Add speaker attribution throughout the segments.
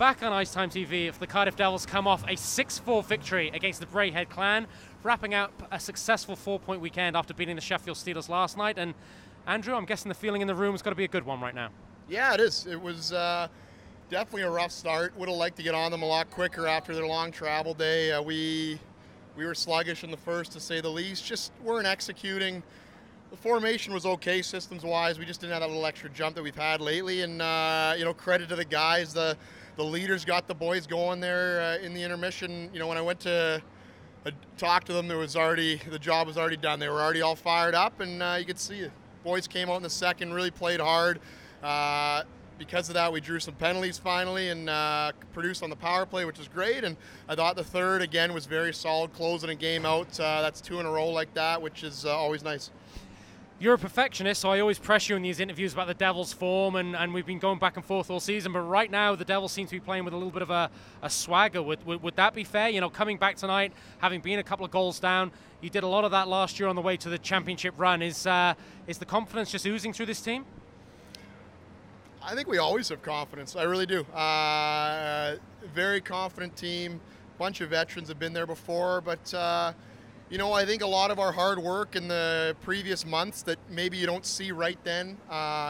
Speaker 1: back on IceTime.TV if the Cardiff Devils come off a 6-4 victory against the Braehead clan, wrapping up a successful 4-point weekend after beating the Sheffield Steelers last night. And Andrew, I'm guessing the feeling in the room has got to be a good one right now.
Speaker 2: Yeah, it is. It was definitely a rough start. Would have liked to get on them a lot quicker after their long travel day. We were sluggish in the first, to say the least. Just weren't executing. The formation was okay systems-wise. We just didn't have that little extra jump that we've had lately. And, credit to the guys. The leaders got the boys going there in the intermission. When I went to talk to them, the job was already done. They were already all fired up, and you could see it. Boys came out in the second, really played hard. Because of that, we drew some penalties finally and produced on the power play, which is great. And I thought the third, again, was very solid, closing a game out. That's 2 in a row like that, which is always nice.
Speaker 1: You're a perfectionist, so I always press you in these interviews about the Devils' form, and we've been going back and forth all season. But right now, the Devils seem to be playing with a little bit of a swagger. Would that be fair? Coming back tonight, having been a couple of goals down, you did a lot of that last year on the way to the championship run. Is the confidence just oozing through this team?
Speaker 2: I think we always have confidence. I really do. Very confident team. Bunch of veterans have been there before, but I think a lot of our hard work in the previous months that maybe you don't see right then,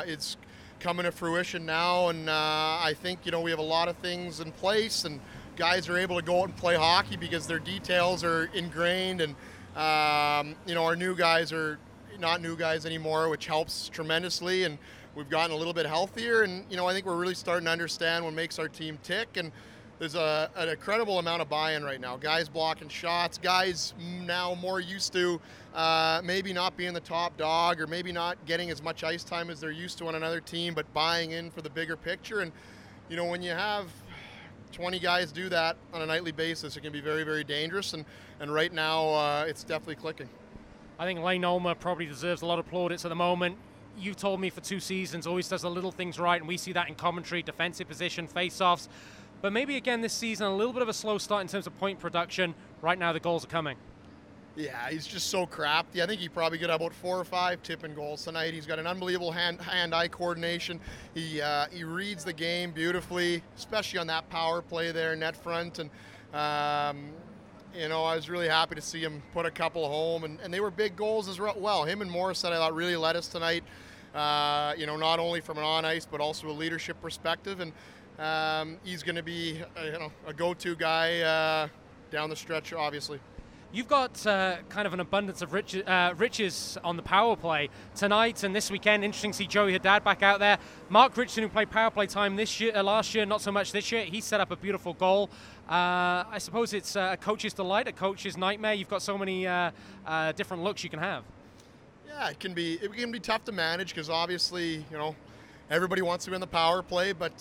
Speaker 2: it's coming to fruition now. And I think we have a lot of things in place, and guys are able to go out and play hockey because their details are ingrained. And our new guys are not new guys anymore, which helps tremendously. And we've gotten a little bit healthier, and I think we're really starting to understand what makes our team tick. And there's an incredible amount of buy-in right now. Guys blocking shots, guys now more used to maybe not being the top dog or maybe not getting as much ice time as they're used to on another team, but buying in for the bigger picture. And when you have 20 guys do that on a nightly basis, it can be very, very dangerous. And right now, it's definitely clicking.
Speaker 1: I think Lane Olmer probably deserves a lot of plaudits at the moment. You've told me for 2 seasons, always does the little things right, and we see that in commentary, defensive position, face-offs. But maybe again this season, a little bit of a slow start in terms of point production. Right now, the goals are coming.
Speaker 2: Yeah, he's just so crafty. I think he probably got about 4 or 5 tipping goals tonight. He's got an unbelievable hand-eye coordination. He reads the game beautifully, especially on that power play there, net front. And I was really happy to see him put a couple home, and they were big goals as well. Him and Morrison, I thought, really led us tonight, not only from an on-ice but also a leadership perspective. And he's going to be a go-to guy down the stretch, obviously.
Speaker 1: You've got kind of an abundance of riches on the power play tonight and this weekend. Interesting to see Joey Haddad back out there. Mark Richardson, who played power play time last year, not so much this year. He set up a beautiful goal. I suppose it's a coach's delight, a coach's nightmare. You've got so many different looks you can have.
Speaker 2: Yeah, it can be tough to manage because obviously, everybody wants to be in the power play, but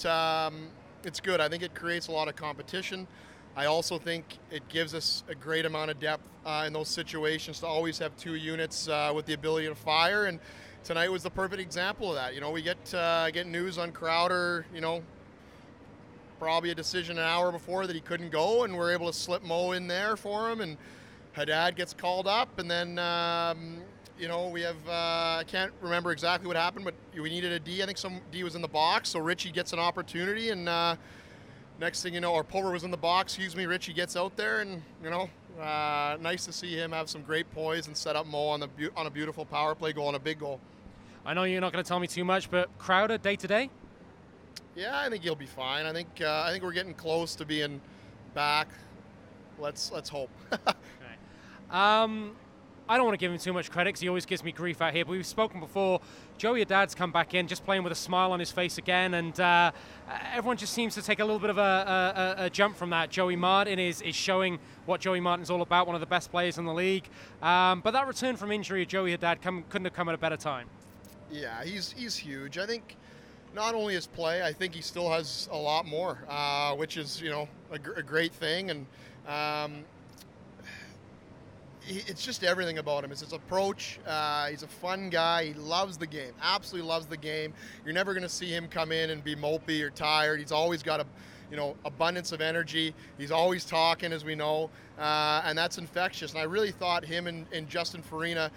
Speaker 2: it's good. I think it creates a lot of competition. I also think it gives us a great amount of depth in those situations to always have 2 units with the ability to fire. And tonight was the perfect example of that. We get news on Crowder, probably a decision an hour before that he couldn't go, and we're able to slip Mo in there for him. And Haddad gets called up, and then we have I can't remember exactly what happened, but we needed a D. I think some D was in the box, so Richie gets an opportunity, and next thing you know, or Pulver was in the box, Richie gets out there, and nice to see him have some great poise and set up Mo on a beautiful power play goal and a big goal.
Speaker 1: I know you're not going to tell me too much, but Crowder day to day?
Speaker 2: Yeah, I think he'll be fine. I think we're getting close to being back. Let's hope.
Speaker 1: Okay. I don't want to give him too much credit because he always gives me grief out here, but we've spoken before. Joey Haddad's come back in, just playing with a smile on his face again, and everyone just seems to take a little bit of a jump from that. Joey Martin is showing what Joey Martin's all about, one of the best players in the league. But that return from injury of Joey Haddad couldn't have come at a better time.
Speaker 2: Yeah, he's huge. I think not only his play, I think he still has a lot more, which is a great thing. And it's just everything about him. It's his approach. He's a fun guy. He loves the game. Absolutely loves the game. You're never going to see him come in and be mopey or tired. He's always got abundance of energy. He's always talking, as we know, and that's infectious. And I really thought him and Justin Farina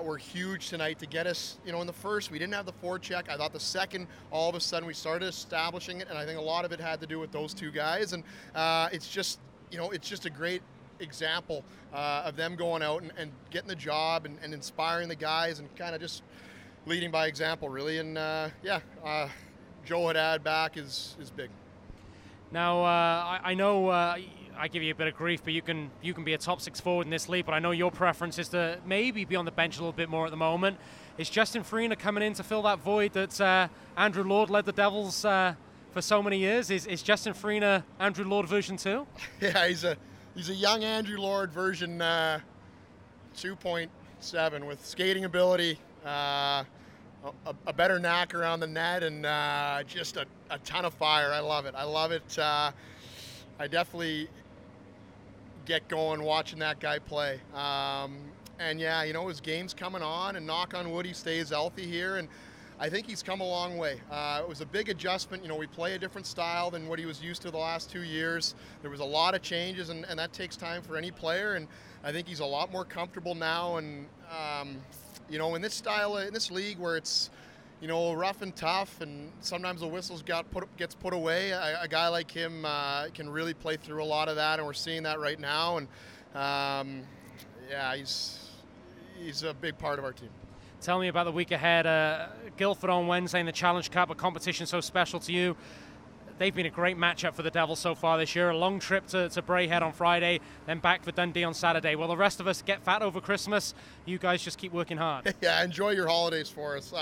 Speaker 2: were huge tonight to get us, in the first, we didn't have the forecheck. I thought the second, all of a sudden, we started establishing it, and I think a lot of it had to do with those two guys. And it's just a great example of them going out and getting the job and inspiring the guys and kind of just leading by example, really. And Joe Haddad back is big.
Speaker 1: Now, I know I give you a bit of grief, but you can be a top six forward in this league, but I know your preference is to maybe be on the bench a little bit more at the moment. Is Justin Farina coming in to fill that void that Andrew Lord led the Devils for so many years? Is Justin Farina Andrew Lord version 2?
Speaker 2: Yeah, he's a young Andrew Lord version 2.7 with skating ability, a better knack around the net, and just a ton of fire. I love it. I definitely get going watching that guy play. And yeah, his game's coming on, and knock on wood, he stays healthy here. And I think he's come a long way. It was a big adjustment. We play a different style than what he was used to the last 2 years. There was a lot of changes, and that takes time for any player. And I think he's a lot more comfortable now. And, in this style, in this league where it's, rough and tough, and sometimes the whistles gets put away, a guy like him can really play through a lot of that, and we're seeing that right now. And, he's a big part of our team.
Speaker 1: Tell me about the week ahead. Guildford on Wednesday in the Challenge Cup, a competition so special to you. They've been a great matchup for the Devils so far this year. A long trip to Braehead on Friday, then back for Dundee on Saturday. Will the rest of us get fat over Christmas? You guys just keep working hard.
Speaker 2: Yeah, enjoy your holidays for us.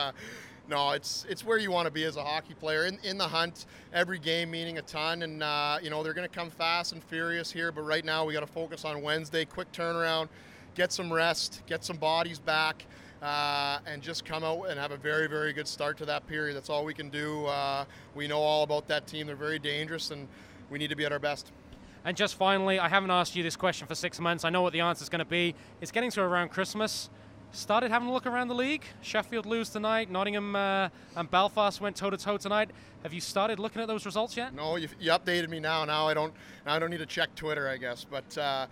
Speaker 2: No, it's where you want to be as a hockey player. In the hunt, every game meaning a ton. And, they're going to come fast and furious here. But right now we got to focus on Wednesday. Quick turnaround, get some rest, get some bodies back. And just come out and have a very, very good start to that period. That's all we can do. We know all about that team. They're very dangerous, and we need to be at our best.
Speaker 1: And just finally, I haven't asked you this question for 6 months. I know what the answer is going to be. It's getting to around Christmas. Started having a look around the league. Sheffield lose tonight. Nottingham and Belfast went toe-to-toe tonight. Have you started looking at those results yet?
Speaker 2: No, you updated me now. Now I don't need to check Twitter, I guess. But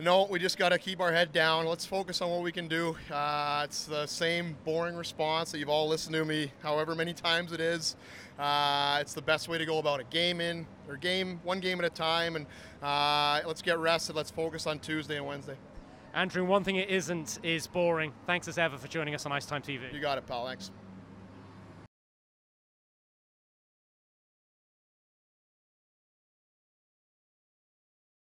Speaker 2: no, we just got to keep our head down. Let's focus on what we can do. It's the same boring response that you've all listened to me however many times it is. It's the best way to go about it. One game at a time, and let's get rested. Let's focus on Tuesday and Wednesday.
Speaker 1: Andrew, one thing it isn't is boring. Thanks as ever for joining us on IceTime.TV.
Speaker 2: You got it, pal. Thanks.